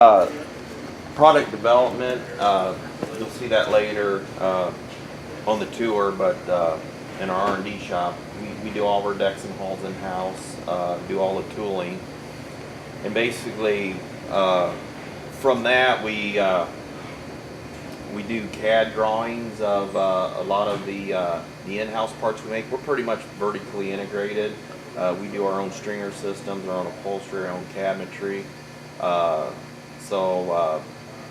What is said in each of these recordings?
Uh, Product development, you'll see that later on the tour, but in our R&D shop, we do all of our decks and hulls in-house, do all the tooling, and basically from that we do CAD drawings of a lot of the in-house parts we make. We're pretty much vertically integrated. We do our own stringer systems, our own upholstery, our own cabinetry.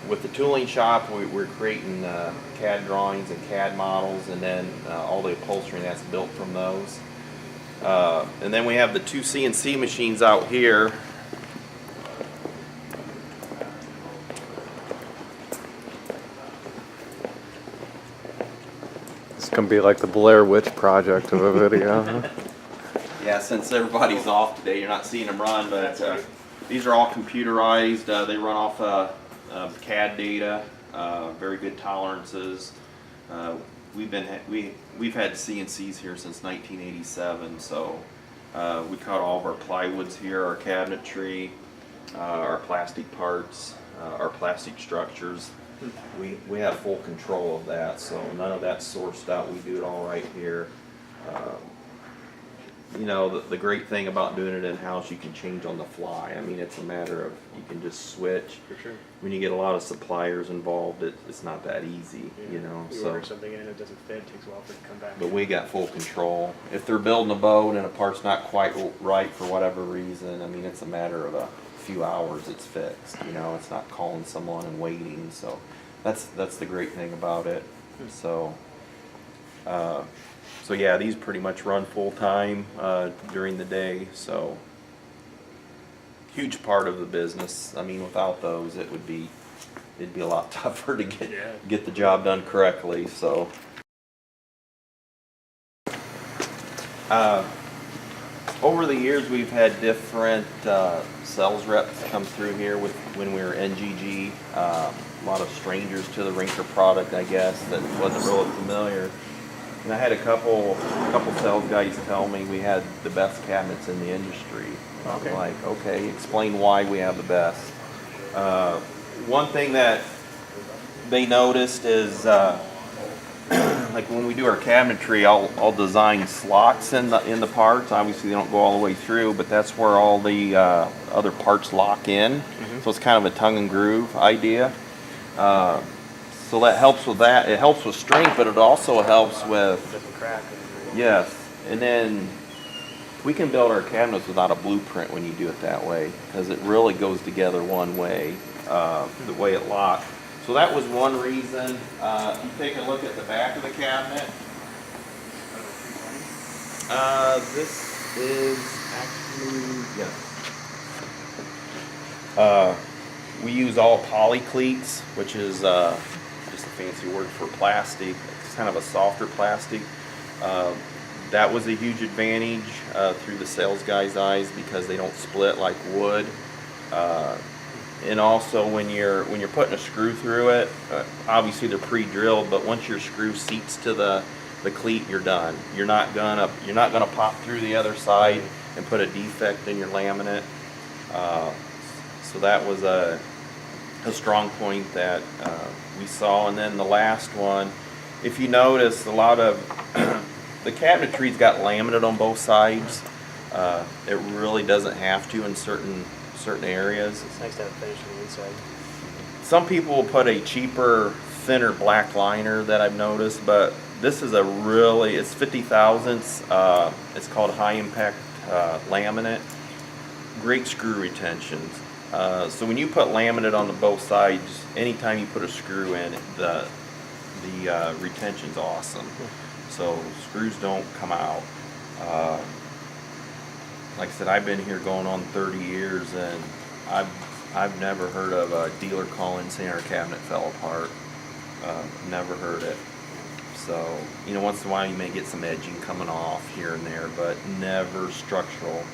With the tooling shop, we're creating CAD drawings and CAD models, and then all the upholstery that's built from those. And then we have the two CNC machines out here. It's gonna be like the Blair Witch Project of a video. Yeah, since everybody's off today, you're not seeing them run, but these are all computerized. They run off CAD data, very good tolerances. We've had CNCs here since 1987, so we cut all of our plywoods here, our cabinetry, our plastic parts, our plastic structures. We have full control of that, so none of that's sourced out. We do it all right here. You know, the great thing about doing it in-house, you can change on the fly. I mean, it's a matter of, you can just switch. For sure. When you get a lot of suppliers involved, it's not that easy, Yeah. you know. You order something in, it doesn't fit, it takes a while for it to come back. But we got full control. If they're building a boat and a part's not quite right for whatever reason, I mean, it's a matter of a few hours it's fixed, you know. It's not calling someone and waiting, so that's the great thing about it. So yeah, these pretty much run full time during the day, so huge part of the business. I mean, without those, it'd be a lot tougher to get the job done correctly. So over the years, we've had different sales reps come through here when we were NGG. A lot of strangers to the Rinker product, I guess, that wasn't really familiar. And I had a couple sales guys tell me we had the best cabinets in the industry. Okay. I'm like, okay, explain why we have the best. One thing that they noticed is, like when we do our cabinetry, I'll design slots in the parts. Obviously, they don't go all the way through, but that's where all the other parts lock in. Mm-hmm. So it's kind of a tongue and groove idea. So that helps with that. It helps with strength, but it also helps with, yes. And then we can build our cabinets without a blueprint when you do it that way, because it really goes together one way, the way it locks. So that was one reason. If you take a look at the back of the cabinet, this is actually, yes. We use all poly cleats, which is just a fancy word for plastic. It's kind of a softer plastic. That was a huge advantage through the sales guy's eyes, because they don't split like wood. And also when you're putting a screw through it, obviously they're pre-drilled, but once your screw seats to the cleat, you're done. You're not gonna pop through the other side and put a defect in your laminate. So that was a strong point that we saw. And then the last one, if you notice, a lot of the cabinetry's got laminate on both sides. It really doesn't have to in certain areas. It's nice to have finish on the inside. Some people will put a cheaper, thinner black liner that I've noticed, but this is it's 50 thousandths. It's called high impact laminate. Great screw retentions. So when you put laminate on both sides, anytime you put a screw in, the retention's awesome. So screws don't come out. Like I said, I've been here going on 30 years, and I've never heard of a dealer calling saying our cabinet fell apart. Never heard it. So, you know, once in a while you may get some edging coming off here and there, but never structural.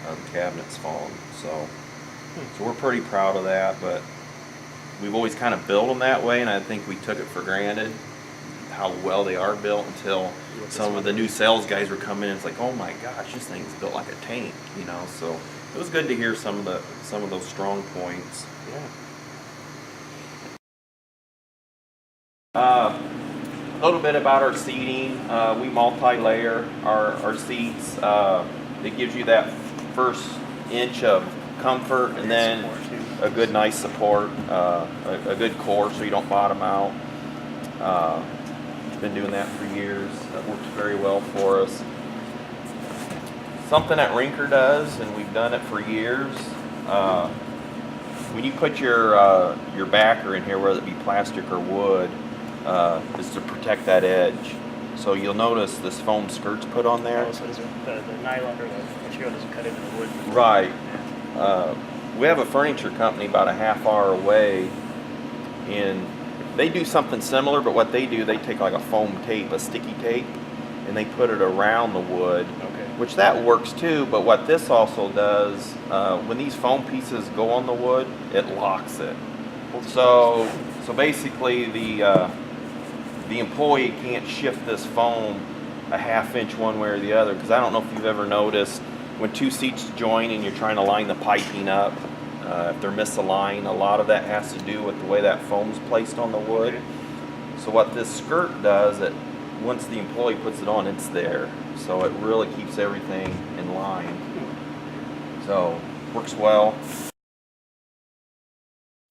The cabinet's fallen. So we're pretty proud of that, but we've always kind of built them that way, and I think we took it for granted how well they are built until some of the new sales guys were coming in. It's like, oh my gosh, this thing's built like a tank, you know. So it was good to hear some of those strong points. Yeah. A little bit about our seating. We multi-layer our seats. It gives you that first inch of comfort and then a good nice support, a good core so you don't bottom out. Been doing that for years. That works very well for us. Something that Rinker does, and we've done it for years, when you put your backer in here, whether it be plastic or wood, is to protect that edge. So you'll notice this foam skirt's put on there. Oh, so the nylon or the material doesn't cut into the wood. Right. We have a furniture company about a half hour away, and they do something similar, but what they do, they take like a foam tape, a sticky tape, and they put it around the wood, which that works too, but what this also does, when these foam pieces go on the wood, it locks it. So basically the employee can't shift this foam a half inch one way or the other, because I don't know if you've ever noticed when two seats join and you're trying to line the piping up, if they're misaligned, a lot of that has to do with the way that foam's placed on the wood. So what this skirt does, it once the employee puts it on, it's there. So it really keeps everything in line. So works well.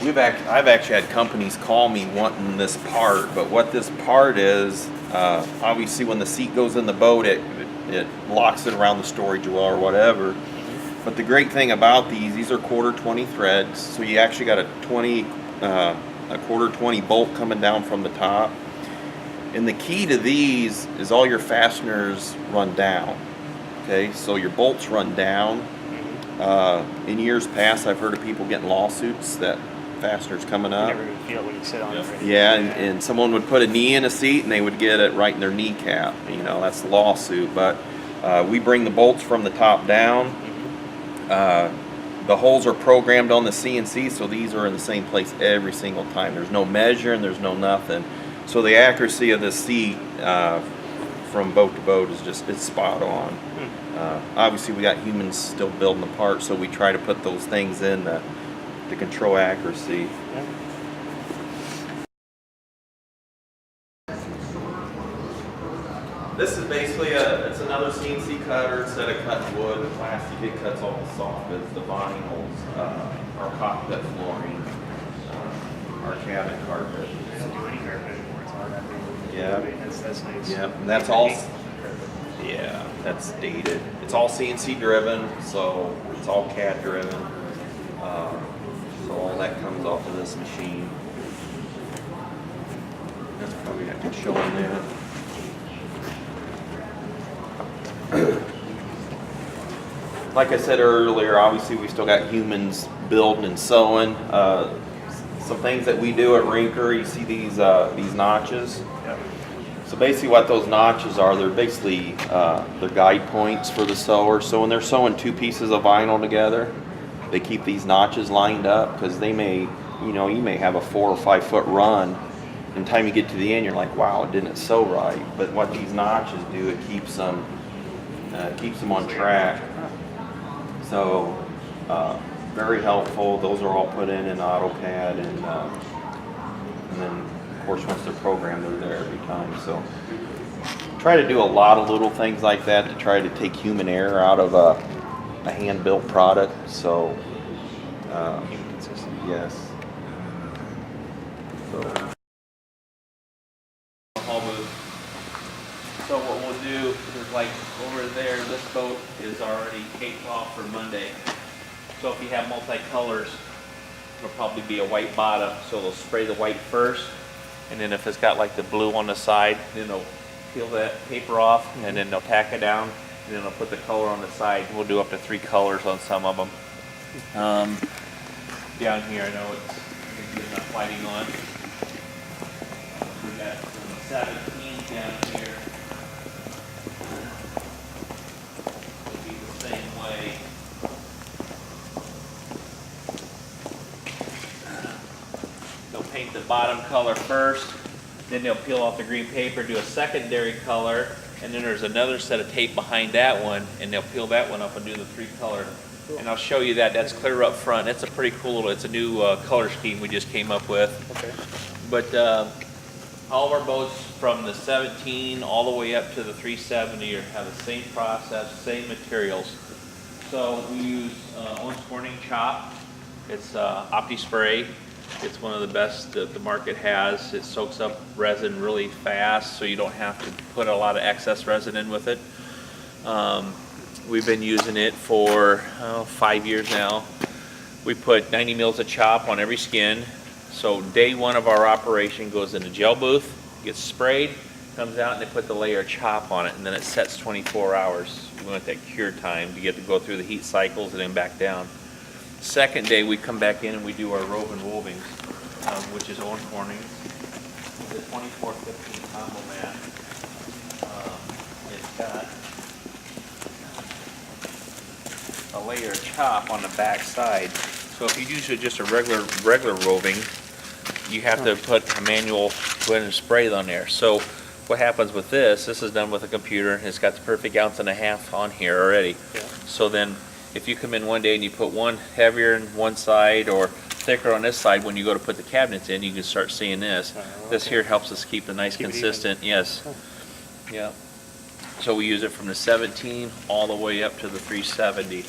I've actually had companies call me wanting this part, but what this part is, obviously when the seat goes in the boat, it locks it around the storage well or whatever. But the great thing about these are quarter 20 threads, so you actually got a quarter 20 bolt coming down from the top. And the key to these is all your fasteners run down. Okay, so your bolts run down. In years past, I've heard of people getting lawsuits that fasteners coming up. You never even feel it when you sit on it. Right? Yeah, and someone would put a knee in a seat and they would get it right in their kneecap. You know, that's the lawsuit. But we bring the bolts from the top down. The holes are programmed on the CNC, so these are in the same place every single time. There's no measuring, there's no nothing. So the accuracy of this seat from boat to boat is it's spot on. Obviously we got humans still building the parts, so we try to put those things in to control accuracy. This is basically it's another CNC cutter. Instead of cutting wood and plastic, it cuts all the soft bits, the vinyls, our cockpit flooring, our cabin carpet. Yeah, that's nice. Yeah, and that's all. Yeah, that's dated. It's all CNC driven, so it's all CAD driven. So all that comes off of this machine. That's probably I could show in there. Like I said earlier, obviously we still got humans building and sewing. Some things that we do at Rinker, you see these notches. Yep. So basically what those notches are, they're basically they're guide points for the sewer. So when they're sewing two pieces of vinyl together, they keep these notches lined up because they may, you may have a 4 or 5 foot run. And the time you get to the end, you're like, wow, it didn't sew right. But what these notches do, it keeps them on track. So very helpful. Those are all put in AutoCAD, and then of course once they're programmed, they're there every time. So try to do a lot of little things like that to try to take human error out of a hand-built product. So yes. So what we'll do is, like over there, this boat is already taped off for Monday. So if you have multi-colors, it'll probably be a white bottom. So they'll spray the white first, and then if it's got like the blue on the side, then they'll peel that paper off, and then they'll tack it down, and then they'll put the color on the side. We'll do up to 3 colors on some of them. Down here, I know it's not fighting on. We got some 17 down here. It'll be the same way. They'll paint the bottom color first, then they'll peel off the green paper, do a secondary color, and then there's another set of tape behind that one, and they'll peel that one up and do the 3 color. And I'll show you that. That's clear up front. It's a pretty cool little, it's a new color scheme we just came up with. Okay. But All of our boats from the 17 all the way up to the 370 have the same process, same materials. So we use Owens Corning chop. It's Opti Spray. It's one of the best that the market has. It soaks up resin really fast, so you don't have to put a lot of excess resin in with it. We've been using it for 5 years now. We put 90 mils of chop on every skin. So day one of our operation goes in a gel booth, gets sprayed, comes out, and they put the layer of chop on it, and then it sets 24 hours. We want that cure time to get to go through the heat cycles and then back down. Second day, we come back in and we do our woven wovings, which is Owens Corning. The 2415 combo mat. It's got a layer of chop on the back side. So if you use just a regular roving, you have to put a manual, go ahead and spray it on there. So what happens with this is done with a computer, and it's got the perfect 1.5 ounces on here already. Yeah. So then if you come in one day and you put one heavier on one side or thicker on this side, when you go to put the cabinets in, you can start seeing this. This here helps us keep a nice consistent, yes. Yeah. So we use it from the 17 all the way up to the 370.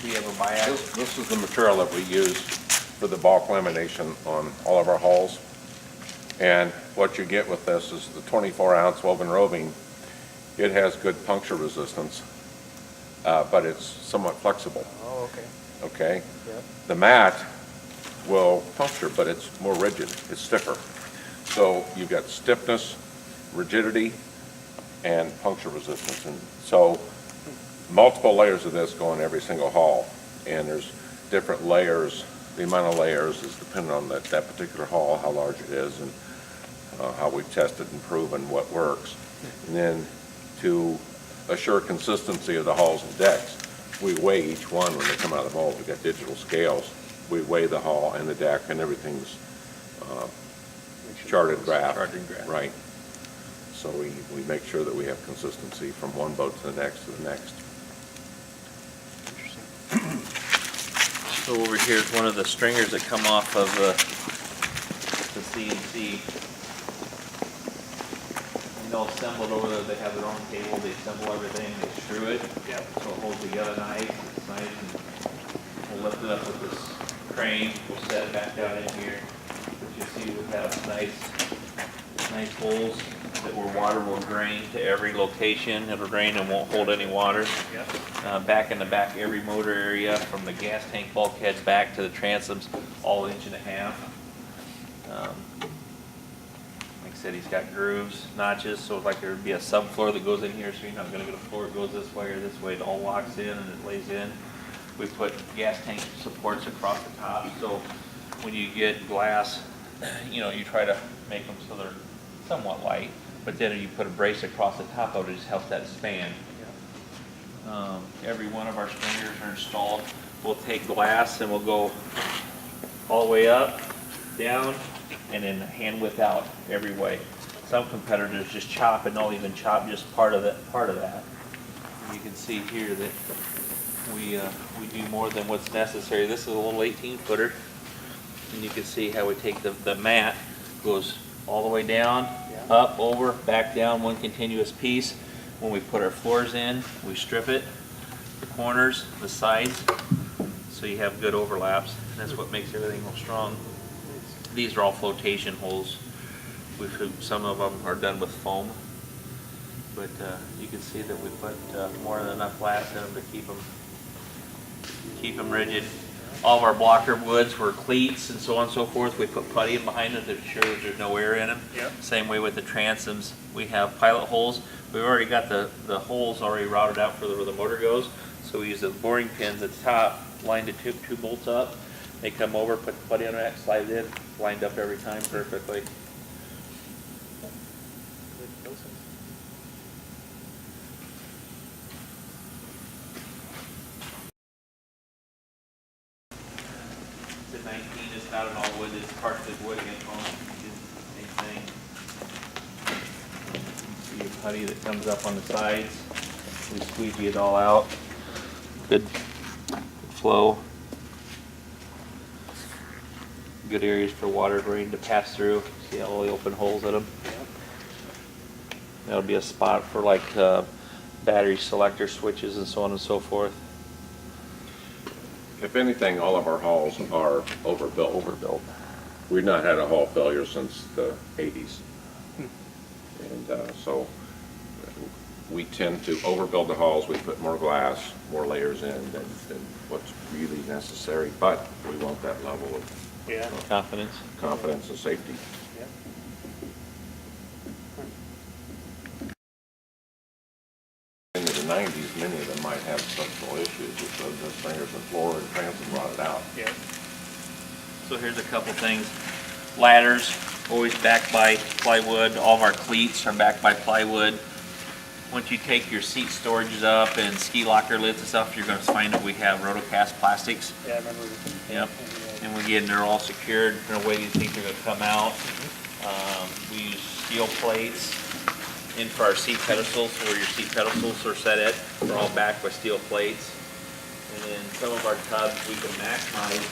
We have a biax. This is the material that we use for the bulk lamination on all of our hulls. And what you get with this is the 24-ounce woven roving. It has good puncture resistance, but it's somewhat flexible. Oh, okay. Okay? Yep. The mat will puncture, but it's more rigid. It's stiffer. So you've got stiffness, rigidity, and puncture resistance. And so multiple layers of this go in every single hull, and there's different layers. The amount of layers is dependent on that particular hull, how large it is, and how we've tested and proven what works. And then to assure consistency of the hulls and decks, we weigh each one when they come out of the mold. We've got digital scales. We weigh the hull and the deck, and everything's charted graph. Right. So we make sure that we have consistency from one boat to the next to the next. So over here is one of the stringers that come off of the CNC. And they'll assemble it over there. They have their own table. They assemble everything. They screw it. Yep. So it holds together nice. It's nice. And we'll lift it up with this crane. We'll set it back down in here. But you see we have nice holes that where water will drain to every location. It'll drain and won't hold any water. Yep. Back in the back, every motor area from the gas tank bulkheads back to the transoms, all 1.5 inches. Like I said, he's got grooves, notches, so like there would be a subfloor that goes in here, so you're not going to get a floor that goes this way or this way. It all locks in and it lays in. We put gas tank supports across the top, so when you get glass, you try to make them so they're somewhat light, but then if you put a brace across the top of it, it just helps that span. Every one of our stringers are installed. We'll take glass and we'll go all the way up, down, and then hand width out every way. Some competitors just chop and they'll even chop just part of that. You can see here that we do more than what's necessary. This is a little 18-footer, and you can see how we take the mat, goes all the way down, up, over, back down, one continuous piece. When we put our floors in, we strip it, the corners, the sides, so you have good overlaps. And that's what makes everything real strong. These are all flotation holes. Some of them are done with foam, but you can see that we put more than enough glass in them to keep them rigid. All of our blocker woods were cleats and so on and so forth. We put putty in behind them to ensure that there's no air in them. Yep. Same way with the transoms. We have pilot holes. We've already got the holes already routed out for where the motor goes. So we use the boring pins at the top, line the two bolts up. They come over, put the putty on that, slide it in, lined up every time perfectly. The 19 is not an all wood, it's partially wood against foam. Same thing. See your putty that comes up on the sides. We squeegee it all out. Good flow. good areas for water drain to pass through. See all the open holes in them? That'll be a spot for like battery selector switches and so on and so forth. If anything, all of our halls are overbuilt. Overbuilt. We've not had a hall failure since the 80s. And so we tend to overbuild the halls. We put more glass, more layers in than what's really necessary. But we want that level of Yeah. Confidence. confidence and safety. Yeah. In the 90s, many of them might have structural issues with the stringers and floor and transom rotted out. Yeah. So here's a couple things. Ladders, always backed by plywood. All of our cleats are backed by plywood. Once you take your seat storages up and ski locker lids and stuff, you're going to find that we have rotocast plastics. Yeah, I remember. Yep. And we get, and they're all secured in a way you think they're going to come out. We use steel plates in for our seat pedestals, where your seat pedestals are set at. They're all backed by steel plates. And then some of our tubs we can maximize.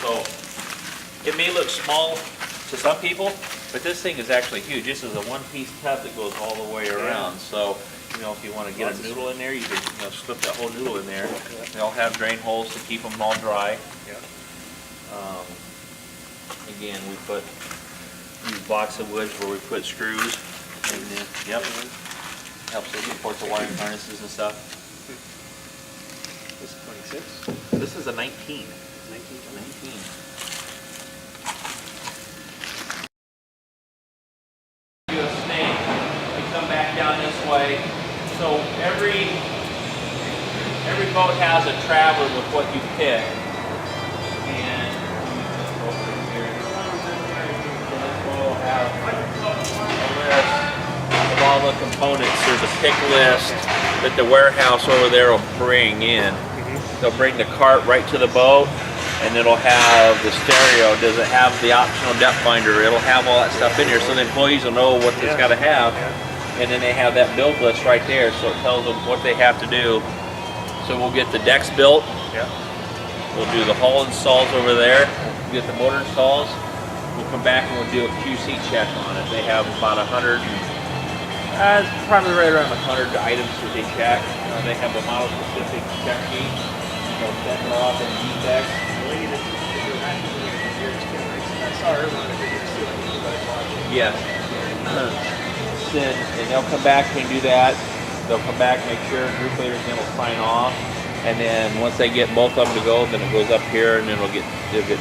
So it may look small to some people, but this thing is actually huge. This is a one-piece tub that goes all the way around. So, you know, if you want to get a noodle in there, you can, you know, slip that whole noodle in there. They all have drain holes to keep them all dry. Yeah. Again, we use blocks of wood where we put screws. And then, yep, helps us support the wiring harnesses and stuff. This is 26? This is a 19. 19? 19. Do a snake, we come back down this way. So every boat has a traveler with what you pick. And over here, this boat will have a list of all the components. There's a pick list that the warehouse over there will bring in. They'll bring the cart right to the boat, and it'll have the stereo. Does it have the optional depth finder? It'll have all that stuff in here, so the employees will know what it's got to have. And then they have that build list right there, so it tells them what they have to do. So we'll get the decks built. Yeah. We'll do the hull installs over there. We'll get the motor installs. We'll come back and we'll do a QC check on it. They have about 100. Probably right around 100 items that they check. They have a model-specific check sheet. They'll check it off in defects. The lady that did the vacuum cleaner here is Kim, right? I saw her one of the videos too. I think about it watching. Yes. Then and they'll come back and do that. They'll come back, make sure group leaders then will sign off, and then once they get both of them to go, then it goes up here and then it'll get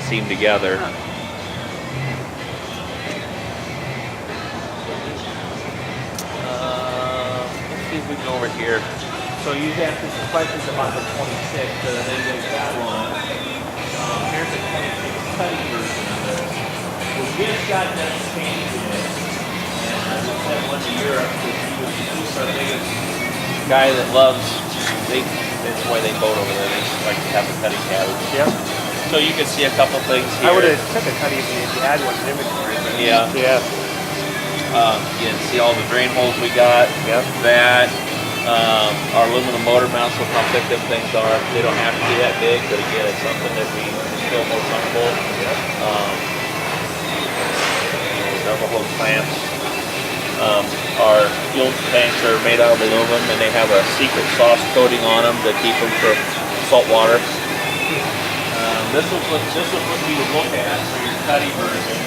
seamed together. Let's see if we can go over here. So you asked some questions about the 26, so then they got one. Here's the 26 cutting version of this. We just got Dec16 today, and I just sent one to Europe because he's our biggest guy that loves, that's why they boat over there. They just like to have the cutting cabbage. Yep. So you can see a couple things here. I would have took a cut even if you had one in inventory. But Yeah. Yeah. You can see all the drain holes we got. Yep. That. Our aluminum motor mounts, look how thick them things are. They don't have to be that big, but again, it's something that we feel more comfortable. Double hose clamps. Our fuel tanks are made out of aluminum, and they have a secret sauce coating on them to keep them from salt water. This is what you would look at for your cutting version.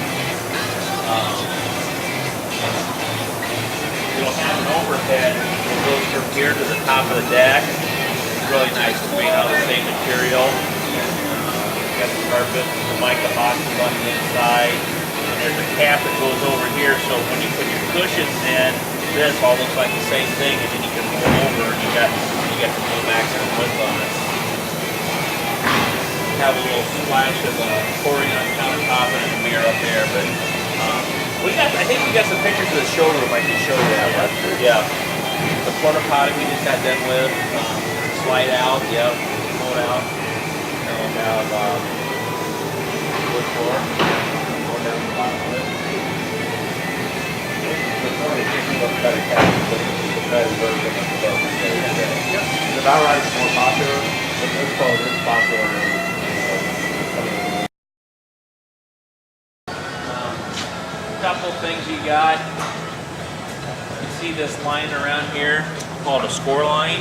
You'll have an overhead that goes from here to the top of the deck. It's really nice. It's made out of the same material. Got the carpet, the mica boxes on the inside. And there's a cap that goes over here, so when you put your cushions in, this all looks like the same thing, and then you can roll over and you got the full maximum width on it. Have a little splash of pouring on countertop and a mirror up there, but I think we got some pictures of the showroom. I can show you that one. Yeah. The porta potty we just got done with. Slide out, yep. Pull it out. And we'll have wood floor. Go down the bottom of it. The bow ride is more popular. It's popular. couple things you got. You see this line around here called a score line.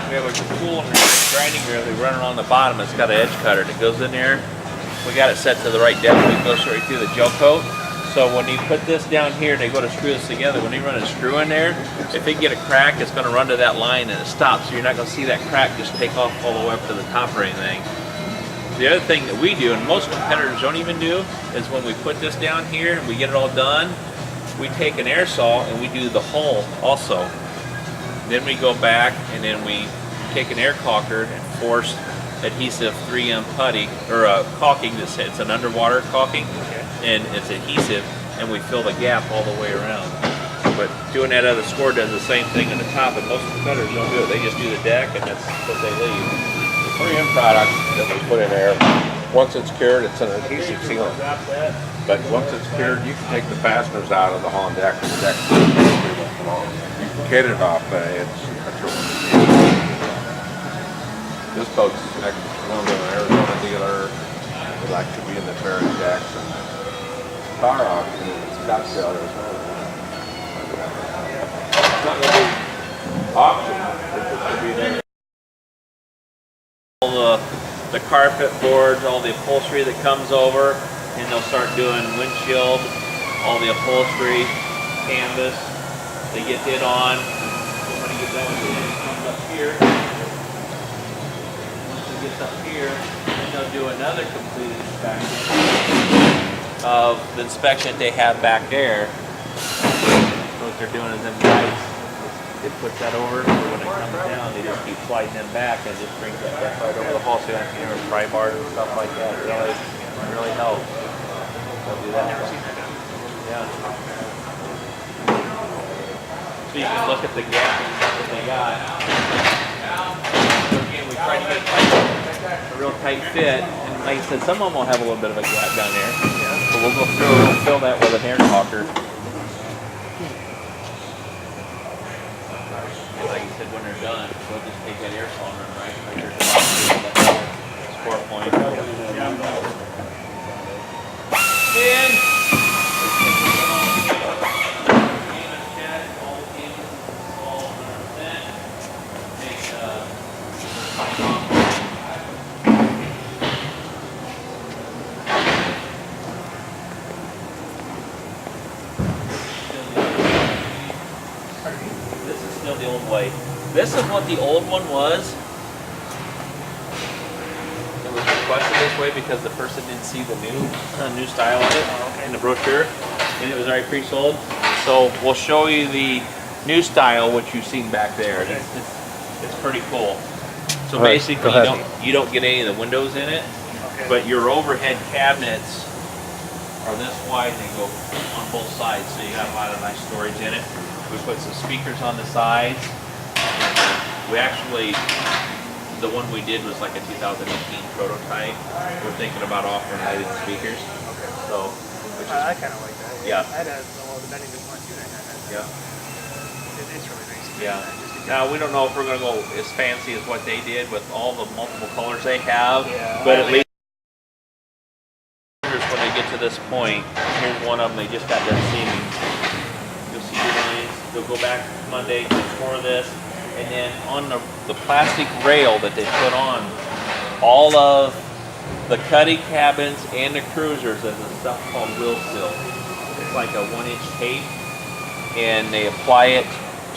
We have a tool and grinding wheel that we run along the bottom. It's got an edge cutter that goes in there. We got it set to the right depth. It goes right through the gel coat. So when you put this down here, they go to screw this together. When you run a screw in there, if it get a crack, it's going to run to that line and it stops. So you're not going to see that crack just take off all the way up to the top or anything. The other thing that we do, and most competitors don't even do, is when we put this down here and we get it all done, we take an air saw and we do the hull also. Then we go back and then we take an air caulker and force adhesive 3M putty, or caulking. It's an underwater caulking, and it's adhesive, and we fill the gap all the way around. But doing that other score does the same thing on the top, and most competitors don't do it. They just do the deck, and that's what they leave. The 3M product that we put in there, once it's cured, it's an adhesive sealant. But once it's cured, you can take the fasteners out of the hull and deck, and the deck you can get it off, but it's this boat's actually from an Arizona dealer. Would like to be in the Terry Jackson car auction in Scottsdale, Arizona. It's not going to be auction, it's just going to be there. All the carpet boards, all the upholstery that comes over, and they'll start doing windshield, all the upholstery, canvas. They get it on. When you get done with it, it comes up here. Once it gets up here, then they'll do another complete inspection of the inspection that they have back there. So what they're doing is them guys, they put that over, so when it comes down, they just keep sliding them back and just brings that back right over the hull, so you don't have to get pry bars and stuff like that. It really helps. They'll do that. Yeah. So you can look at the gap that they got. So again, we try to get a real tight fit, and like I said, some of them will have a little bit of a gap down there. So we'll go through and fill that with an air caulker. And like you said, when they're done, we'll just take that air saw and run right here to that score point. And this is still the old way. This is what the old one was. It was requested this way because the person didn't see the new style of it in the brochure, and it was already pre-sold. So we'll show you the new style, which you've seen back there. It's pretty cool. So All right, basically, go ahead. you don't get any of the windows in it, but your overhead cabinets are this wide. They go on both sides, so you got a lot of nice storage in it. We put some speakers on the sides. We actually, the one we did was like a 2018 prototype. We're thinking about offering lighted speakers. So, which is, I kind of like that. Yeah. That has all the bending one too. yeah, It's really nice. yeah. Now we don't know if we're gonna go as fancy as what they did with all the multiple colors they have, Yeah. but at least when they get to this point, here's one of them they just got done seaming. You'll see your lines. They'll go back Monday, get more of this, and then on the plastic rail that they put on, all of the cuddy cabins and the cruisers, there's a stuff called wheel seal. It's like a 1-inch tape, and they apply it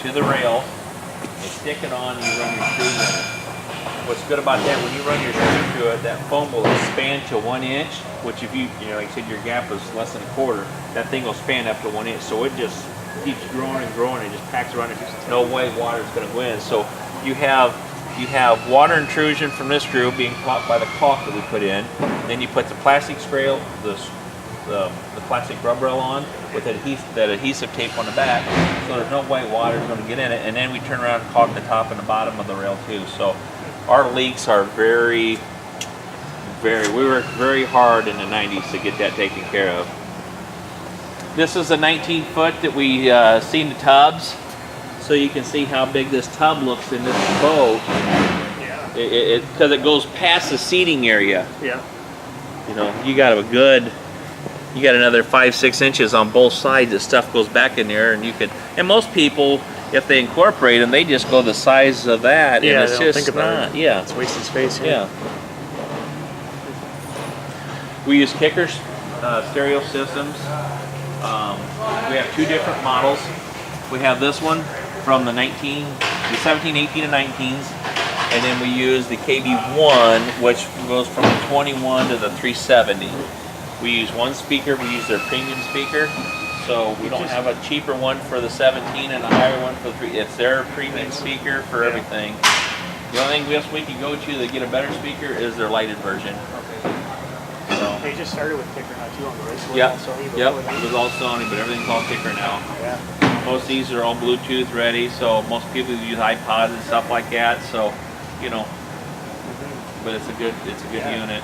to the rail. They stick it on, and you run your screws in it. What's good about that, when you run your screw through it, that foam will expand to 1 inch, which if you like I said, your gap is less than a quarter, that thing will span up to 1 inch. So it just keeps growing and growing and just packs around it. No way water's going to go in. So you have water intrusion from this screw being caught by the caulk that we put in. Then you put the plastic rail, the plastic rub rail on with that adhesive tape on the back, so there's no way water's going to get in it. And then we turn around and caulk the top and the bottom of the rail too. So our leaks are we worked very hard in the 90s to get that taken care of. This is a 19-foot that we seen the tubs, so you can see how big this tub looks in this boat. Yeah. Because it goes past the seating area. Yeah. You know, you got a good you got another 5-6 inches on both sides. That stuff goes back in there, and you could. And most people, if they incorporate them, they just go the size of that, Yeah, and it's they don't just think about not. it. Yeah. It's wasted space. Yeah. We use kickers, stereo systems. We have 2 different models. We have this one from the 17, 18, and 19s, and then we use the KB1, which goes from the 21 to the 370. We use one speaker. We use their premium speaker, so we don't have a cheaper one for the 17 and a higher one for the 3. It's their premium speaker for everything. The only thing else we can go to to get a better speaker is their lighted version. So, They just started with kicker not too long ago, right? So yep, it's all Sony yep. before that. It was all Sony, but everything's all kicker now. Yeah. Most of these are all Bluetooth ready, so most people use iPods and stuff like that. So, you know, but it's a good unit.